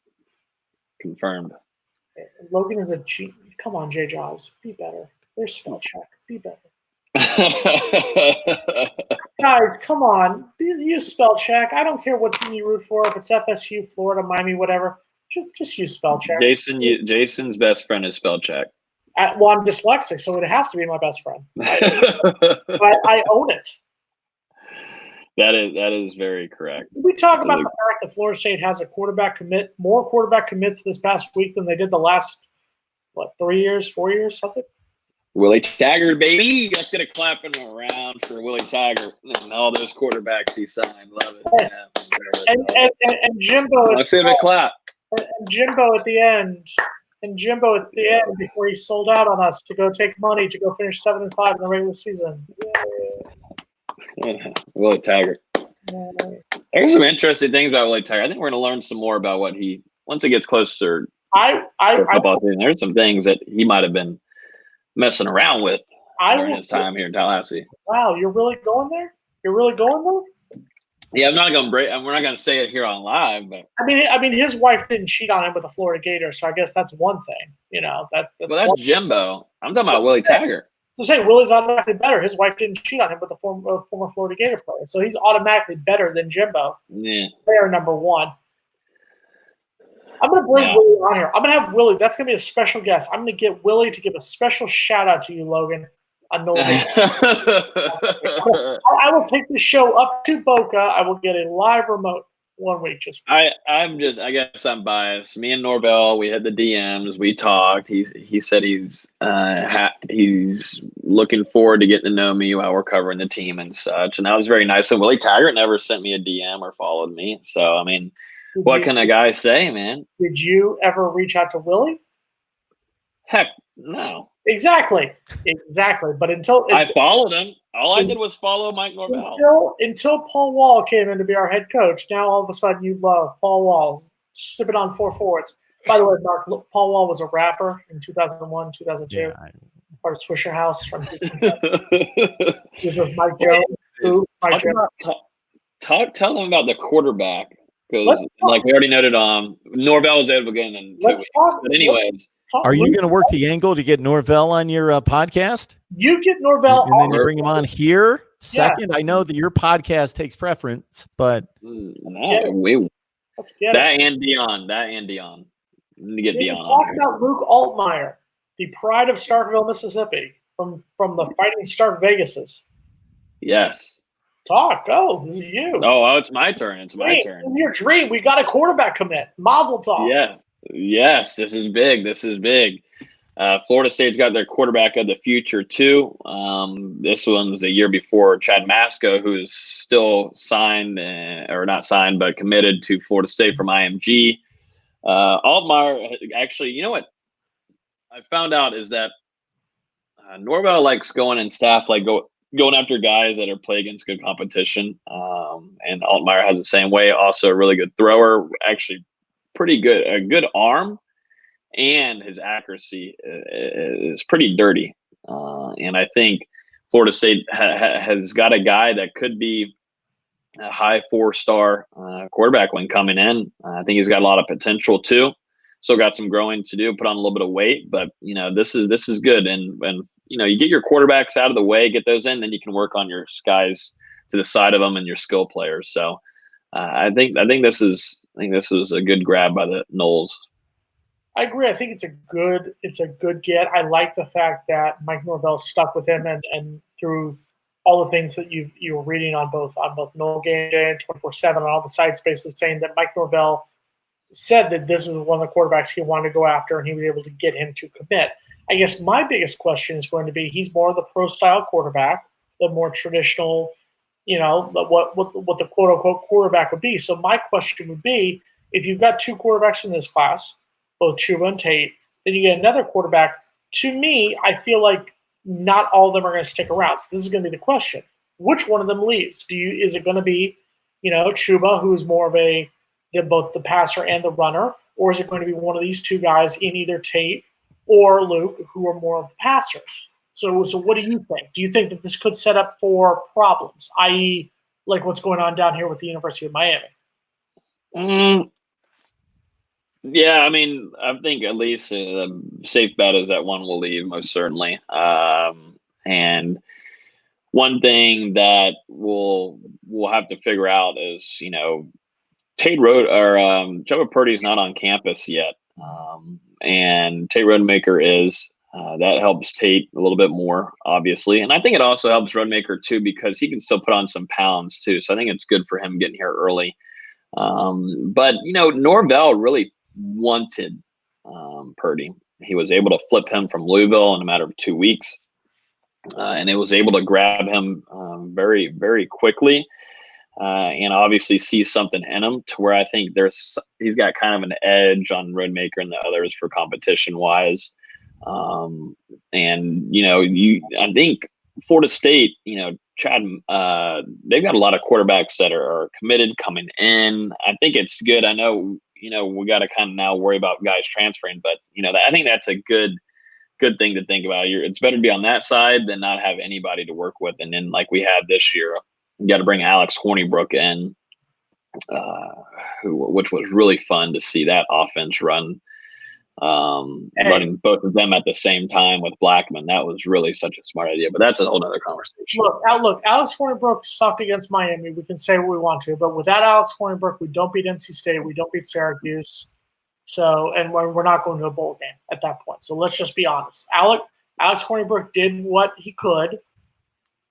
Logan is a genius. Come on, Jay Jobs. Be better. There's spell check. Be better. Guys, come on. Use spell check. I don't care what team you root for. If it's FSU, Florida, Miami, whatever. Just use spell check. Jason's best friend is spell check. Well, I'm dyslexic, so it has to be my best friend. I own it. That is very correct. Did we talk about the fact that Florida State has a more quarterback commits this past week than they did the last, 3 years, 4 years, something? Willie Taggart, baby. Let's get a clapping around for Willie Taggart and all those quarterbacks he signed. Love it. Yeah. And Jimbo. Let's give it a clap. And Jimbo at the end. And Jimbo at the end before he sold out on us to go take money to go finish 7-5 in the regular season. Willie Taggart. There's some interesting things about Willie Taggart. I think we're going to learn some more about once it gets closer to football season. There's some things that he might have been messing around with during his time here in Tallahassee. Wow, you're really going there? You're really going there? Yeah, I'm not going to break. We're not going to say it here on live, but I mean, his wife didn't cheat on him with a Florida Gator, so I guess that's one thing. That's Jimbo. I'm talking about Willie Taggart. So say Willie's automatically better. His wife didn't cheat on him with a former Florida Gator player, so he's automatically better than Jimbo. Yeah. Player number one. I'm going to bring Willie on here. I'm going to have Willie. That's going to be a special guest. I'm going to get Willie to give a special shout out to you, Logan. I will take the show up to Boca. I will get a live remote 1 week. I guess I'm biased. Me and Norvell, we had the DMs. We talked. He said he's looking forward to getting to know me while we're covering the team and such. And that was very nice. And Willie Taggart never sent me a DM or followed me. So I mean, what can a guy say, man? Did you ever reach out to Willie? Heck, no. Exactly. But I followed him. All I did was follow Mike Norvell. Until Paul Wall came in to be our head coach, now all of a sudden you love Paul Wall. Sipping on 4 forwards. By the way, Mark, Paul Wall was a rapper in 2001, 2002. Yeah, part of Swisher House from he was with Mike Jones. Tell them about the quarterback. Because, like we already noted, Norvell was able to get in 2 weeks. But anyways. Are you going to work the angle to get Norvell on your podcast? You get Norvell and then you bring him on here second. Yeah. I know that your podcast takes preference, but let's get that and Dion. To get Dion. Talk about Luke Altmaier, the pride of Starkville, Mississippi, from the Fighting Stark Vegases. Yes. Go. This is you. Oh, it's my turn. It's my turn. In your dream, we got a quarterback commit. Mazel tov. Yes, this is big. Florida State's got their quarterback of the future too. This one's a year before Chad Masco, who's still signed or not signed, but committed to Florida State from IMG. Altmaier, actually, you know what I found out is that Norvell likes going in staff, going after guys that are play against good competition. And Altmaier has the same way. Also a really good thrower, actually pretty good, a good arm, and his accuracy is pretty dirty. And I think Florida State has got a guy that could be a high 4-star quarterback when coming in. I think he's got a lot of potential too. Still got some growing to do, put on a little bit of weight, but this is good. And you get your quarterbacks out of the way, get those in, then you can work on your guys to the side of them and your skill players. So I think this is a good grab by the Noles. I agree. I think it's a good get. I like the fact that Mike Norvell stuck with him and through all the things that you were reading on both Nole Game Day and 24/7 on all the side spaces, saying that Mike Norvell said that this was one of the quarterbacks he wanted to go after, and he was able to get him to commit. I guess my biggest question is going to be, he's more of the pro style quarterback, the more traditional, what the quote unquote quarterback would be. So my question would be, if you've got 2 quarterbacks in this class, both Chuba and Tate, then you get another quarterback. To me, I feel like not all of them are going to stick around. So this is going to be the question: which one of them leaves? Is it going to be, Chuba, who is more of both the passer and the runner, or is it going to be one of these 2 guys in either Tate or Luke, who are more of the passers? So what do you think? Do you think that this could set up for problems, i.e., like what's going on down here with the University of Miami? Yeah, I mean, I think at least a safe bet is that one will leave, most certainly. And one thing that we'll have to figure out is, Tate Road or Trevor Purdy's not on campus yet, and Tate Rodemaker is. That helps Tate a little bit more, obviously, and I think it also helps Rodemaker too because he can still put on some pounds too. So I think it's good for him getting here early. But Norvell really wanted Purdy. He was able to flip him from Louisville in a matter of 2 weeks, and it was able to grab him very, very quickly. And obviously see something in him to where I think he's got kind of an edge on Rodemaker and the others for competition wise. And I think Florida State, Chad, they've got a lot of quarterbacks that are committed coming in. I think it's good. I know, we got to kind of now worry about guys transferring, but I think that's a good thing to think about. It's better to be on that side than not have anybody to work with. And then like we had this year, you got to bring Alex Hornibrook in, which was really fun to see that offense run, running both of them at the same time with Blackman. That was really such a smart idea, but that's a whole other conversation. Look, Alex Hornibrook sucked against Miami. We can say what we want to, but without Alex Hornibrook, we don't beat NC State. We don't beat Syracuse. So, and we're not going to a bowl game at that point. So let's just be honest. Alex Hornibrook did what he could.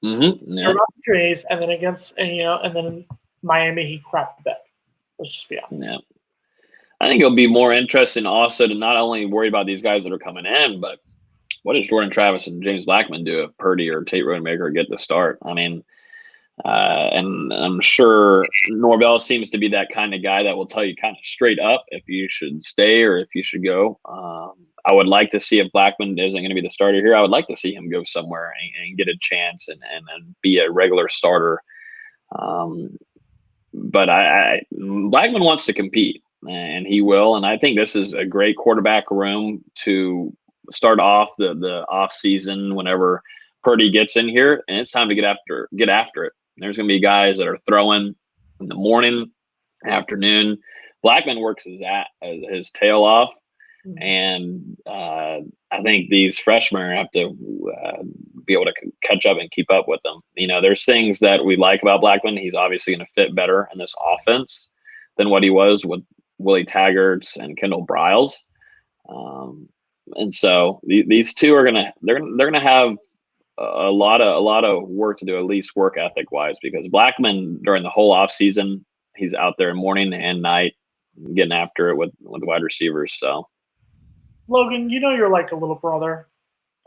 Mm-hmm. Yeah. Trees, and then and then in Miami he crapped the bed. Let's just be honest. Yeah, I think it'll be more interesting also to not only worry about these guys that are coming in, but what does Jordan Travis and James Blackman do if Purdy or Tate Rodemaker get the start? I mean, and I'm sure Norvell seems to be that kind of guy that will tell you kind of straight up if you should stay or if you should go. I would like to see if Blackman isn't going to be the starter here. I would like to see him go somewhere and get a chance and be a regular starter. But Blackman wants to compete, and he will. And I think this is a great quarterback room to start off the off season whenever Purdy gets in here, and it's time to get after it. There's going to be guys that are throwing in the morning, afternoon. Blackman works his tail off. And I think these freshmen have to be able to catch up and keep up with them. There's things that we like about Blackman. He's obviously going to fit better in this offense than what he was with Willie Taggart's and Kendall Briles. And so these two are they're gonna have a lot of work to do, at least work ethic wise, because Blackman during the whole off season he's out there morning and night getting after it with the wide receivers. So. Logan, you're like a little brother.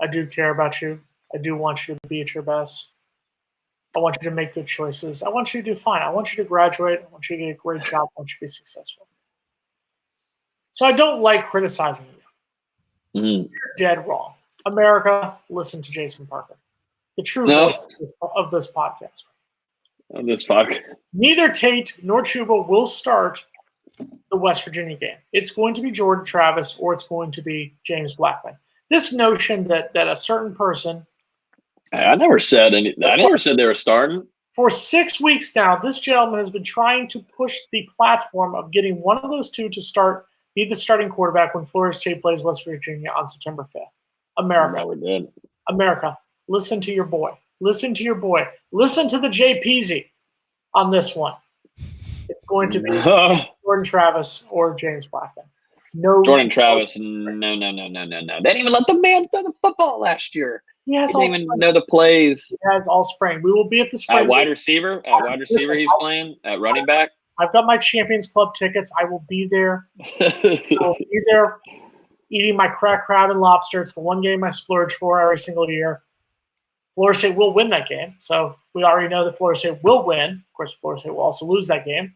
I do care about you. I do want you to be at your best. I want you to make good choices. I want you to do fine. I want you to graduate. I want you to get a great job. I want you to be successful. So I don't like criticizing you. Mm-hmm. You're dead wrong. America, listen to Jason Parker. The true voice of this podcast. On this podcast. Neither Tate nor Chuba will start the West Virginia game. It's going to be Jordan Travis or it's going to be James Blackman. This notion that a certain person. I never said anything. I never said they were starting. For 6 weeks now, this gentleman has been trying to push the platform of getting one of those two to be the starting quarterback when Florida State plays West Virginia on September 5th. America, listen to your boy. Listen to your boy. Listen to the JPZ on this one. It's going to be Jordan Travis or James Blackman. No, Jordan Travis. No. They didn't even let the man throw the football last year. He didn't even know the plays. He has all spring. We will be at the spring. At wide receiver, he's playing. At running back. I've got my Champions Club tickets. I will be there. I will be there eating my cracked crab and lobster. It's the one game I splurge for every single year. Florida State will win that game. So we already know that Florida State will win. Of course, Florida State will also lose that game.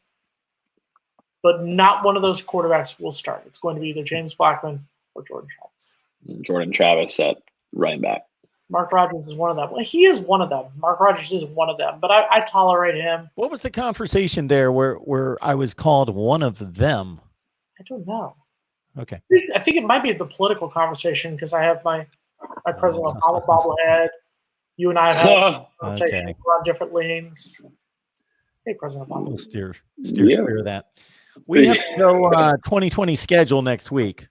But not one of those quarterbacks will start. It's going to be either James Blackman or Jordan Travis. Jordan Travis at running back. Mark Rogers is one of them. Well, he is one of them. Mark Rogers is one of them, but I tolerate him. What was the conversation there where I was called one of them? I don't know. Okay. I think it might be the political conversation because I have my President Obama bobblehead. You and I have a conversation. Okay. We're on different lanes. Hey, President Obama. We'll steer clear of that. We have to go 2020 schedule next week.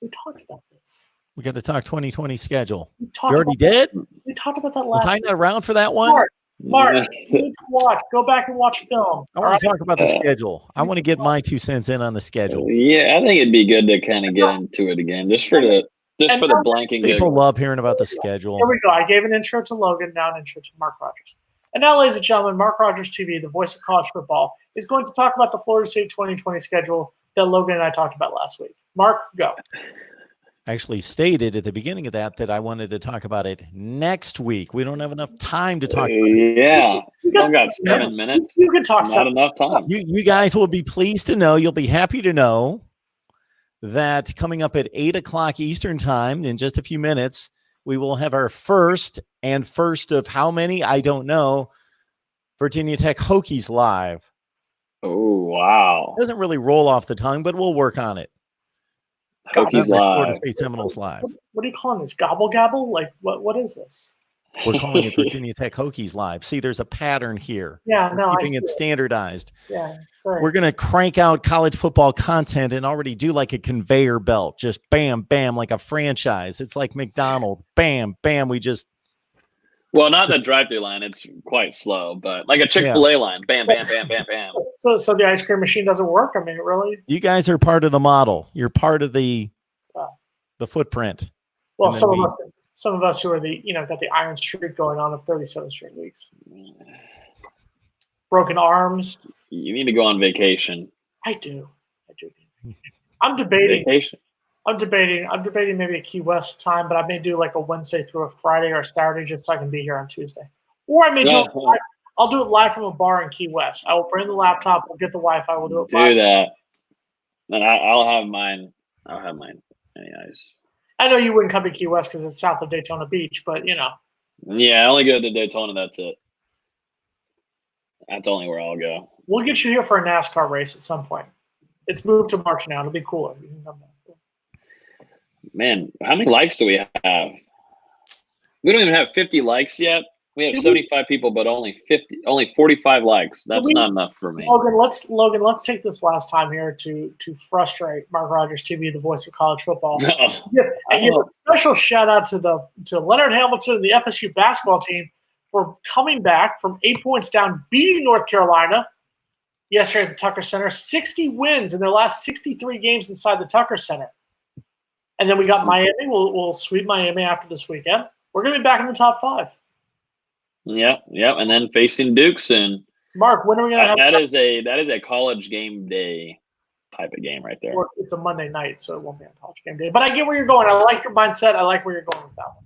We talked about this. We got to talk 2020 schedule. You already did? We talked about that Was last I not around for that one? Mark, you need to watch. Go back and watch film. I want to talk about the schedule. I want to get my 2 cents in on the schedule. Yeah, I think it'd be good to kind of get into it again, just for the blanking People giggle. love hearing about the schedule. Here we go. I gave an intro to Logan, now an intro to Mark Rogers. And now, ladies and gentlemen, Mark Rogers TV, the voice of college football, is going to talk about the Florida State 2020 schedule that Logan and I talked about last week. Mark, go. I actually stated at the beginning of that I wanted to talk about it next week. We don't have enough time to talk. Yeah, we've got 7 minutes. You can talk. Not enough time. You guys will be pleased to know, you'll be happy to know that coming up at 8 o'clock Eastern time in just a few minutes, we will have our first of how many, I don't know, Virginia Tech Hokies live. Oh, wow. Doesn't really roll off the tongue, but we'll work on it. Hokies live. Florida State Seminoles live. What are you calling this? Gobble gabble? Like what is this? We're calling it Virginia Tech Hokies live. See, there's a pattern here. Yeah, no, keeping it standardized. Yeah, right. We're going to crank out college football content and already do like a conveyor belt. Just bam, bam, like a franchise. It's like McDonald's. Bam, bam. Well, not the drive-through line. It's quite slow, but like a Chick-fil-A line. Bam, bam, bam, bam, bam. So the ice cream machine doesn't work? I mean, really? You guys are part of the model. You're part of the footprint. Well, some of us who are got the iron streak going on of 37 straight weeks. Broken arms. You need to go on vacation. I do. I'm debating. Vacation. I'm debating maybe a Key West time, but I may do like a Wednesday through a Friday or a Saturday just so I can be here on Tuesday. Or I may do it live. I'll do it live from a bar in Key West. I will bring the laptop. We'll get the Wi-Fi. We'll do it live. Do that. And I'll have mine. Anyways. I know you wouldn't come to Key West because it's south of Daytona Beach, but Yeah, I only go to Daytona. That's it. That's only where I'll go. We'll get you here for a NASCAR race at some point. It's moved to March now. It'll be cooler. You can come back. Man, how many likes do we have? We don't even have 50 likes yet. We have 75 people, but only 45 likes. That's not enough for me. Logan, let's take this last time here to frustrate Mark Rogers TV, the voice of college football. And give a special shout out to Leonard Hamilton and the FSU basketball team for coming back from 8 points down, beating North Carolina yesterday at the Tucker Center. 60 wins in their last 63 games inside the Tucker Center. And then we got Miami. We'll sweep Miami after this weekend. We're going to be back in the top 5. Yeah, and then facing Duke soon. Mark, when are we going to have that? Is a college game day type of game right there. It's a Monday night, so it won't be on college game day. But I get where you're going. I like your mindset. I like where you're going with that one.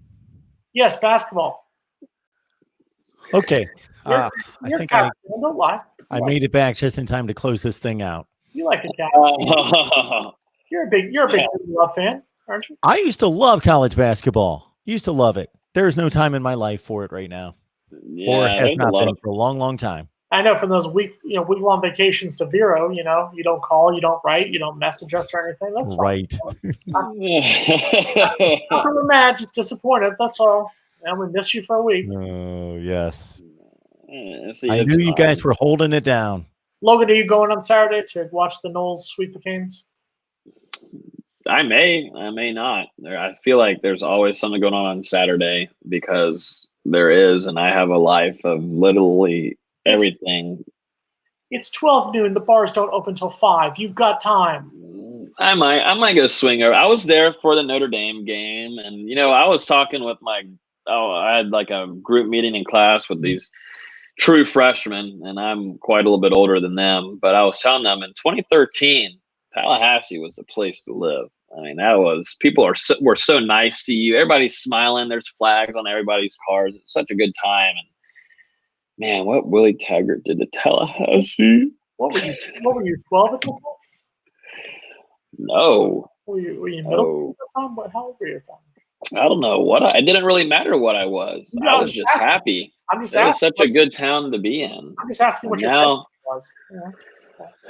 Yes, basketball. Okay. I think don't lie. I made it back just in time to close this thing out. You like the Cavs. You're a big love fan, aren't you? I used to love college basketball. Used to love it. There's no time in my life for it right now. Or has not been for a long, long time. I know from those week-long vations to Vero, you don't call, you don't write, you don't message us or anything. That's right. Not from a mad, just disappointed. That's all. And we miss you for a week. Oh yes. I knew you guys were holding it down. Logan, are you going on Saturday to watch the Noles sweep the Canes? I may not. I feel like there's always something going on Saturday because there is, and I have a life of literally everything. It's 12 noon. The bars don't open till 5. You've got time. I might go swing over. I was there for the Notre Dame game, and I was talking with I had like a group meeting in class with these true freshmen, and I'm quite a little bit older than them. But I was telling them in 2013, Tallahassee was the place to live. I mean, people were so nice to you. Everybody's smiling. There's flags on everybody's cars. It's such a good time. And man, what Willie Taggart did to Tallahassee. What were you 12 at the time? No. Were you middle school at the time? How old were you at the time? I don't know it didn't really matter what I was. No, I was just happy. It was such a good town to be in. I'm just asking what your opinion was.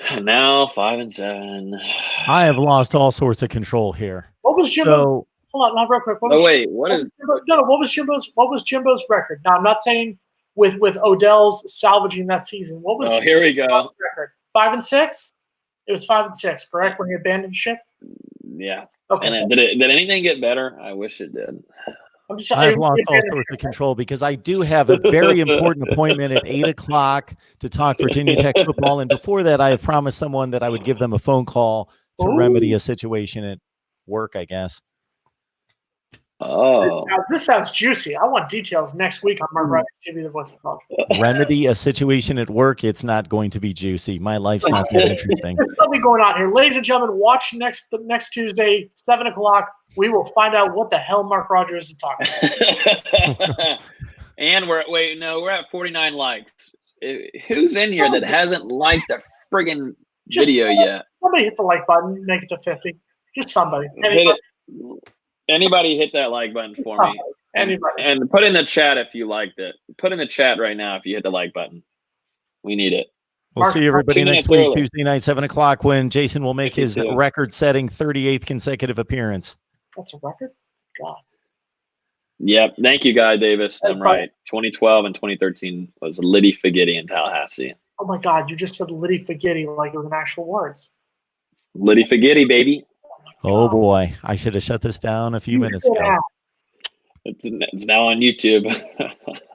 And now 5-7. I have lost all sorts of control here. What was Jimbo's? Hold on, not real quick. What was Jimbo's record? Now I'm not saying with Odell's salvaging that season. What was? Here we go. Record 5-6. It was 5-6, correct? When he abandoned ship. Yeah. Okay. And did anything get better? I wish it did. I've lost all sorts of control because I do have a very important appointment at 8:00 to talk Virginia Tech football. And before that, I have promised someone that I would give them a phone call to remedy a situation at work, I guess. Oh, this sounds juicy. I want details next week on Mark Rogers TV, the voice of college football. Remedy a situation at work. It's not going to be juicy. My life's not that interesting. There's something going on here. Ladies and gentlemen, watch next Tuesday, 7:00. We will find out what the hell Mark Rogers is talking about. And we're at 49 likes. Who's in here that hasn't liked the friggin' video yet? Somebody hit the like button, make it to 50. Just somebody. Anybody hit that like button for me. Anybody. And put in the chat if you liked it. Put in the chat right now if you hit the like button. We need it. We'll see everybody next week, Tuesday night, 7:00, when Jason will make his record-setting 38th consecutive appearance. That's a record? God. Yep. Thank you, Guy Davis. I'm right. 2012 and 2013 was Liddy Faggitti in Tallahassee. Oh, my God. You just said Liddy Faggitti like it was an actual words. Liddy Faggitti, baby. Oh, boy. I should have shut this down a few minutes ago. It's now on YouTube.